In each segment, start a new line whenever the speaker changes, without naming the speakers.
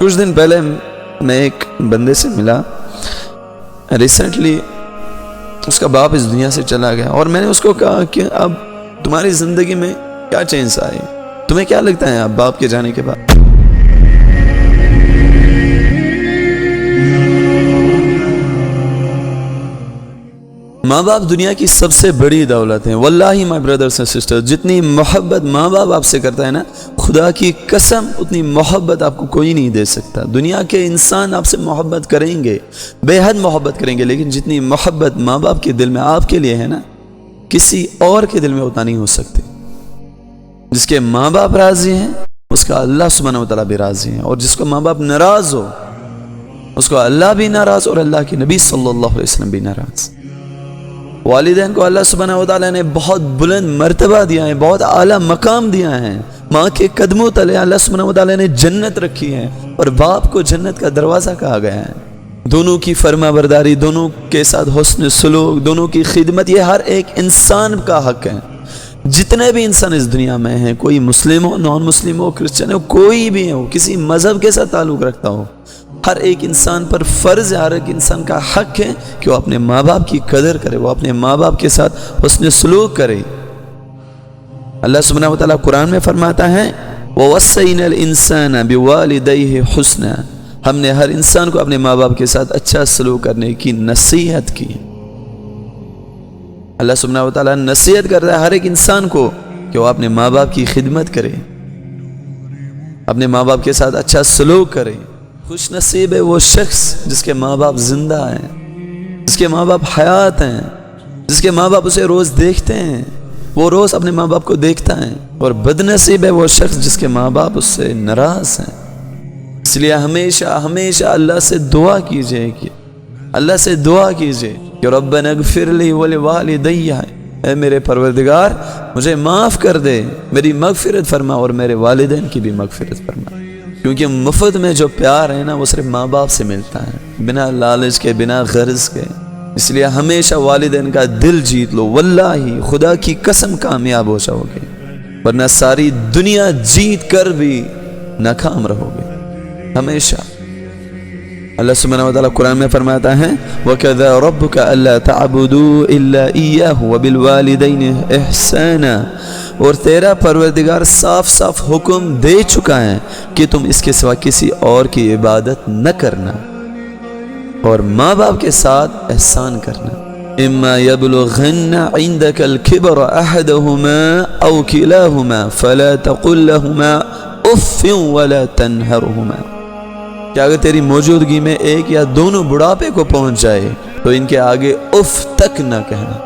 کچھ دن پہلے میں ایک بندے سے ملا، ریسنٹلی اس کا باپ اس دنیا سے چلا گیا، اور میں نے اس کو کہا کہ اب تمہاری زندگی میں کیا چینج آئے، تمہیں کیا لگتا ہے اب باپ کے جانے کے بعد؟ ماں باپ دنیا کی سب سے بڑی دولت ہے، واللہ مائی بردرز اینڈ سسٹر، جتنی محبت ماں باپ آپ سے کرتا ہے نا، خدا کی قسم اتنی محبت آپ کو کوئی نہیں دے سکتا۔ دنیا کے انسان آپ سے محبت کریں گے، بے حد محبت کریں گے، لیکن جتنی محبت ماں باپ کے دل میں آپ کے لیے ہے نا، کسی اور کے دل میں اتنا نہیں ہو سکتی۔ جس کے ماں باپ راضی ہیں اس کا اللہ سبحانہ و تعالیٰ بھی راضی ہیں، اور جس کو ماں باپ ناراض ہو اس کو اللہ بھی ناراض اور اللہ کے نبی صلی اللہ علیہ وسلم بھی ناراض۔ والدین کو اللہ سبحانہ و تعالیٰ نے بہت بلند مرتبہ دیا ہے، بہت اعلیٰ مقام دیا ہے۔ ماں کے قدموں تلے اللہ سبحانہ و تعالیٰ نے جنت رکھی ہے، اور باپ کو جنت کا دروازہ کہا گیا ہے۔ دونوں کی فرما برداری، دونوں کے ساتھ حسن سلوک، دونوں کی خدمت، یہ ہر ایک انسان کا حق ہے۔ جتنے بھی انسان اس دنیا میں ہیں، کوئی مسلم ہو، نان مسلم ہو، کرسچن ہو، کوئی بھی ہو، کسی مذہب کے ساتھ تعلق رکھتا ہو، ہر ایک انسان پر فرض ہے، ہر ایک انسان کا حق ہے کہ وہ اپنے ماں باپ کی قدر کرے، وہ اپنے ماں باپ کے ساتھ حسن سلوک کرے۔ اللہ سبحانہ و تعالیٰ قرآن میں فرماتا ہے وَوَصَّيْنَا الْإِنسَانَ بِوَالِدَيْهِ حُسْنًا، ہم نے ہر انسان کو اپنے ماں باپ کے ساتھ اچھا سلوک کرنے کی نصیحت کی۔ اللہ سبحانہ و تعالیٰ نصیحت کرتا ہے ہر ایک انسان کو کہ وہ اپنے ماں باپ کی خدمت کرے، اپنے ماں باپ کے ساتھ اچھا سلوک کرے۔ خوش نصیب ہے وہ شخص جس کے ماں باپ زندہ ہیں، جس کے ماں باپ حیات ہیں، جس کے ماں باپ اسے روز دیکھتے ہیں، وہ روز اپنے ماں باپ کو دیکھتا ہے، اور بد نصیب ہے وہ شخص جس کے ماں باپ اس سے ناراض ہیں۔ اس لیے ہمیشہ اللہ سے دعا کیجئے کہ ربنا اغفر لی ولوالدی، اے میرے پروردگار مجھے معاف کر دے، میری مغفرت فرما اور میرے والدین کی بھی مغفرت فرما، کیونکہ مفت میں جو پیار ہے نا وہ صرف ماں باپ سے ملتا ہے، بنا لالچ کے، بنا غرض کے۔ اس لیے ہمیشہ والدین کا دل جیت لو، واللہ خدا کی قسم کامیاب ہو جاؤ گے، ورنہ ساری دنیا جیت کر بھی ناکام رہو گے ہمیشہ۔ اللہ سبحانہ و تعالیٰ قرآن میں فرماتا ہے وَقَضَىٰ رَبُّكَ أَلَّا تَعْبُدُوا إِلَّا إِيَّاهُ وَبِالْوَالِدَيْنِ إِحْسَانًا، اور تیرا پروردگار صاف حکم دے چکا ہے کہ تم اس کے سوا کسی اور کی عبادت نہ کرنا، اور ماں باپ کے ساتھ احسان کرنا۔ اما يبلغن عندك الكبر احدهما او كلاهما فلا تقل لهما اف ولا تنهرهما، کہ اگر تیری موجودگی میں ایک یا دونوں بڑھاپے کو پہنچ جائے تو ان کے آگے اف تک نہ کہنا۔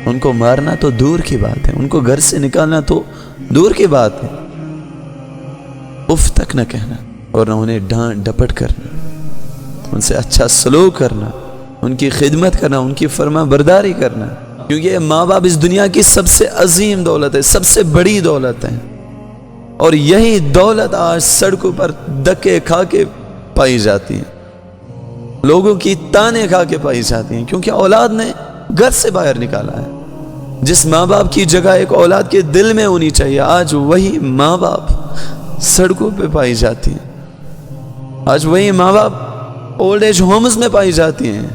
ان کو مارنا تو دور کی بات ہے، ان کو گھر سے نکالنا تو دور کی بات ہے، اف تک نہ کہنا، اور نہ انہیں ڈانٹ ڈپٹ کرنا، ان سے اچھا سلوک کرنا، ان کی خدمت کرنا، ان کی فرما برداری کرنا، کیونکہ ماں باپ اس دنیا کی سب سے عظیم دولت ہے، سب سے بڑی دولت ہے، اور یہی دولت آج سڑکوں پر دھکے کھا کے پائی جاتی ہے، لوگوں کی تانے کھا کے پائی جاتی ہیں، کیونکہ اولاد نے گھر سے باہر نکالا ہے۔ جس ماں باپ کی جگہ ایک اولاد کے دل میں ہونی چاہیے، آج وہی ماں باپ سڑکوں پہ پائی جاتی ہیں، آج وہی ماں باپ اولڈ ایج ہومز میں پائی جاتی ہیں۔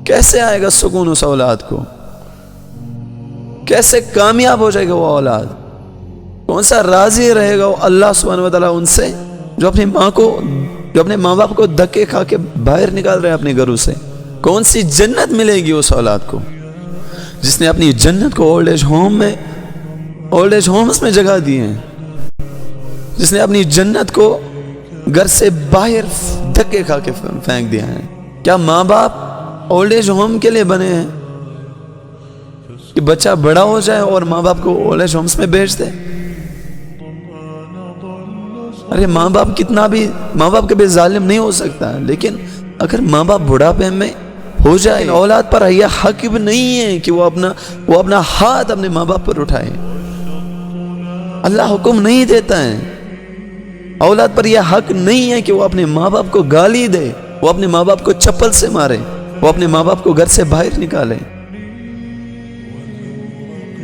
کیسے آئے گا سکون اس اولاد کو؟ کیسے کامیاب ہو جائے گا وہ اولاد؟ کون سا راضی رہے گا وہ اللہ سبحانہ و تعالیٰ ان سے جو اپنے ماں باپ کو دھکے کھا کے باہر نکال رہے ہیں اپنے گھروں سے؟ کون سی جنت ملے گی اس اولاد کو جس نے اپنی جنت کو اولڈ ایج ہومز میں جگہ دی ہے، جس نے اپنی جنت کو گھر سے باہر دھکے کھا کے پھینک دیا ہے؟ کیا ماں باپ اولڈ ایج ہوم کے لیے بنے ہیں کہ بچہ بڑا ہو جائے اور ماں باپ کو اولڈ ایج ہومز میں بھیج دے؟ ارے ماں باپ کبھی ظالم نہیں ہو سکتا، لیکن اگر ماں باپ بڑھاپے میں ہو جائے، اولاد پر یہ حق بھی نہیں ہے کہ وہ اپنا ہاتھ اپنے ماں باپ پر اٹھائے۔ اللہ حکم نہیں دیتا ہے، اولاد پر یہ حق نہیں ہے کہ وہ اپنے ماں باپ کو گالی دے، وہ اپنے ماں باپ کو چپل سے مارے، وہ اپنے ماں باپ کو گھر سے باہر نکالے۔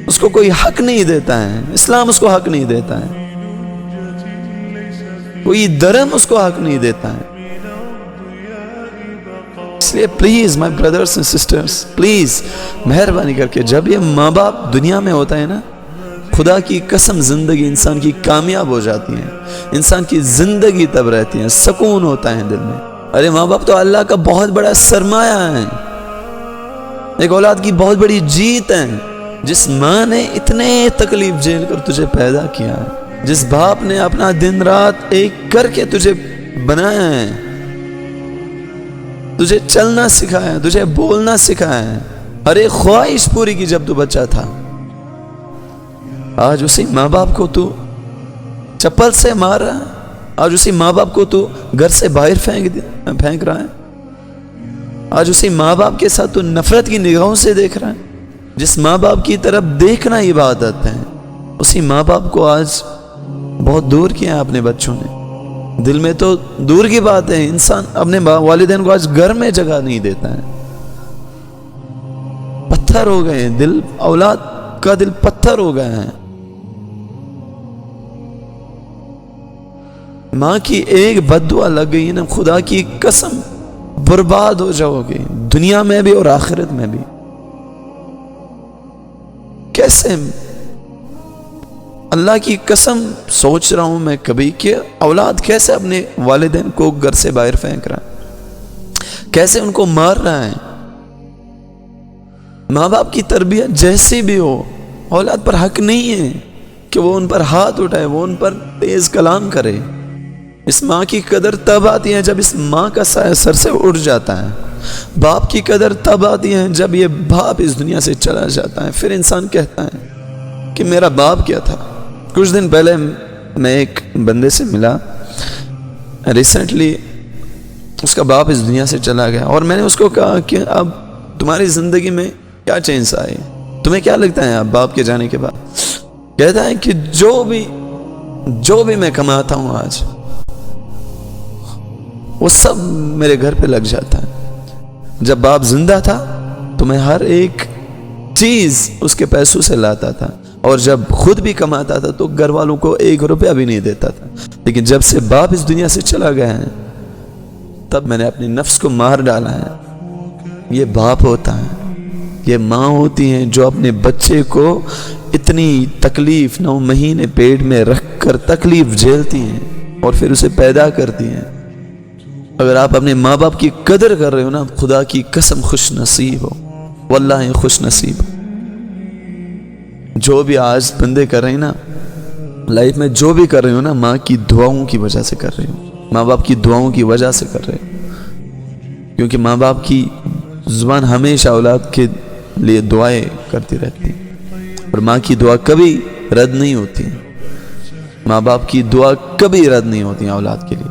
اس کو کوئی حق نہیں دیتا ہے، اسلام اس کو حق نہیں دیتا ہے۔ کوئی درہم اس کو حق نہیں دیتا ہے. اس لیے please my brothers and sisters, please مہربانی کر کے جب یہ ماں باپ دنیا میں ہوتا ہے نا، خدا کی قسم زندگی انسان کی کامیاب ہو جاتی ہے، انسان کی زندگی تب رہتی ہے، سکون ہوتا ہے دل میں. ارے ماں باپ تو اللہ کا بہت بڑا سرمایہ ہے، ایک اولاد کی بہت بڑی جیت ہے. جس ماں نے اتنے تکلیف جھیل کر تجھے پیدا کیا ہے، جس باپ نے اپنا دن رات ایک کر کے تجھے بنایا ہے، تجھے چلنا سکھایا ہے، تجھے بولنا سکھایا ہے، ہر ایک خواہش پوری کی جب تو بچہ تھا. آج اسی ماں باپ کو تو چپل سے مار رہا ہے، آج اسی ماں باپ کو تو گھر سے باہر پھینک رہا ہے، آج اسی ماں باپ کے ساتھ تو نفرت کی نگاہوں سے دیکھ رہا ہے. جس ماں باپ کی طرف دیکھنا عبادت ہے، اسی ماں باپ کو آج بہت دور کیا ہے اپنے بچوں نے. دل میں تو دور کی بات ہے، انسان اپنے والدین کو آج گھر میں جگہ نہیں دیتا ہے. پتھر ہو گئے ہیں دل، اولاد کا دل پتھر ہو گیا ہے. ماں کی ایک بد دعا لگ گئی نا، خدا کی قسم برباد ہو جاؤ گے، دنیا میں بھی اور آخرت میں بھی. کیسے اللہ کی قسم سوچ رہا ہوں میں کبھی کہ اولاد کیسے اپنے والدین کو گھر سے باہر پھینک رہا ہے، کیسے ان کو مار رہا ہے. ماں باپ کی تربیت جیسی بھی ہو، اولاد پر حق نہیں ہے کہ وہ ان پر ہاتھ اٹھائے، وہ ان پر تیز کلام کرے. اس ماں کی قدر تب آتی ہے جب اس ماں کا سایہ سر سے اٹھ جاتا ہے. باپ کی قدر تب آتی ہے جب یہ باپ اس دنیا سے چلا جاتا ہے. پھر انسان کہتا ہے کہ میرا باپ کیا تھا. کچھ دن پہلے میں ایک بندے سے ملا، ریسنٹلی اس کا باپ اس دنیا سے چلا گیا، اور میں نے اس کو کہا کہ اب تمہاری زندگی میں کیا چینج آئے، تمہیں کیا لگتا ہے اب باپ کے جانے کے بعد؟ کہتا ہے کہ جو بھی میں کماتا ہوں آج، وہ سب میرے گھر پہ لگ جاتا ہے. جب باپ زندہ تھا تو میں ہر ایک چیز اس کے پیسوں سے لاتا تھا، اور جب خود بھی کماتا تھا تو گھر والوں کو 1 روپیہ بھی نہیں دیتا تھا. لیکن جب سے باپ اس دنیا سے چلا گیا ہے، تب میں نے اپنے نفس کو مار ڈالا ہے. یہ باپ ہوتا ہے، یہ ماں ہوتی ہیں جو اپنے بچے کو اتنی تکلیف 9 مہینے پیٹ میں رکھ کر تکلیف جھیلتی ہیں اور پھر اسے پیدا کرتی ہیں. اگر آپ اپنے ماں باپ کی قدر کر رہے ہو نا، خدا کی قسم خوش نصیب ہو، واللہ خوش نصیب ہو. جو بھی آج بندے کر رہے ہیں نا لائف میں، جو بھی کر رہے ہو نا، ماں کی دعاؤں کی وجہ سے کر رہے ہو، ماں باپ کی دعاؤں کی وجہ سے کر رہے ہو. کیونکہ ماں باپ کی زبان ہمیشہ اولاد کے لیے دعائیں کرتی رہتی ہے، اور ماں کی دعا کبھی رد نہیں ہوتی. ماں باپ کی دعا کبھی رد نہیں ہوتی اولاد کے لیے.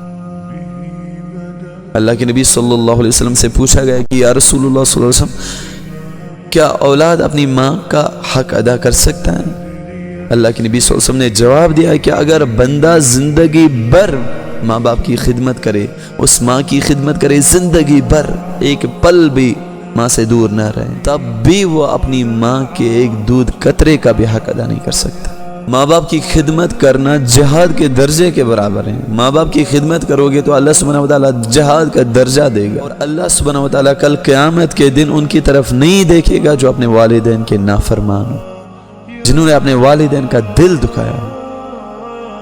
اللہ کے نبی صلی اللہ علیہ وسلم سے پوچھا گیا کہ یا رسول اللہ صلی اللہ علیہ وسلم، کیا اولاد اپنی ماں کا حق ادا کر سکتا ہے؟ اللہ کے نبی صلی اللہ علیہ وسلم نے جواب دیا کہ اگر بندہ زندگی بھر ماں باپ کی خدمت کرے، اس ماں کی خدمت کرے، زندگی بھر ایک پل بھی ماں سے دور نہ رہے، تب بھی وہ اپنی ماں کے ایک دودھ قطرے کا بھی حق ادا نہیں کر سکتا. ماں باپ کی خدمت کرنا جہاد کے درجے کے برابر ہے. ماں باپ کی خدمت کرو گے تو اللہ سبحانہ وتعالیٰ جہاد کا درجہ دے گا، اور اللہ سبحانہ وتعالیٰ کل قیامت کے دن ان کی طرف نہیں دیکھے گا جو اپنے والدین کے نافرمان ہو، جنہوں نے اپنے والدین کا دل دکھایا.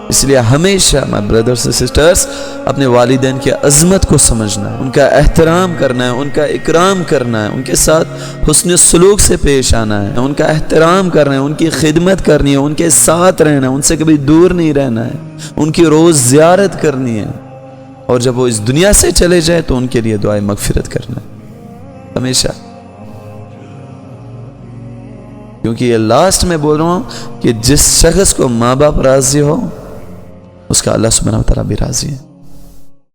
اس لیے ہمیشہ مائی بردرز اینڈ سسٹرز اپنے والدین کی عظمت کو سمجھنا ہے، ان کا احترام کرنا ہے، ان کا اکرام کرنا ہے، ان کے ساتھ حسن سلوک سے پیش آنا ہے، ان کا احترام کرنا ہے، ان کی خدمت کرنی ہے، ان کے ساتھ رہنا ہے، ان سے کبھی دور نہیں رہنا ہے، ان کی روز زیارت کرنی ہے، اور جب وہ اس دنیا سے چلے جائے تو ان کے لیے دعائے مغفرت کرنا ہے ہمیشہ. کیونکہ یہ لاسٹ میں بول رہا ہوں کہ جس شخص کو ماں باپ راضی ہو، اس کا اللہ سبحانہ و تعالیٰ بھی راضی ہے.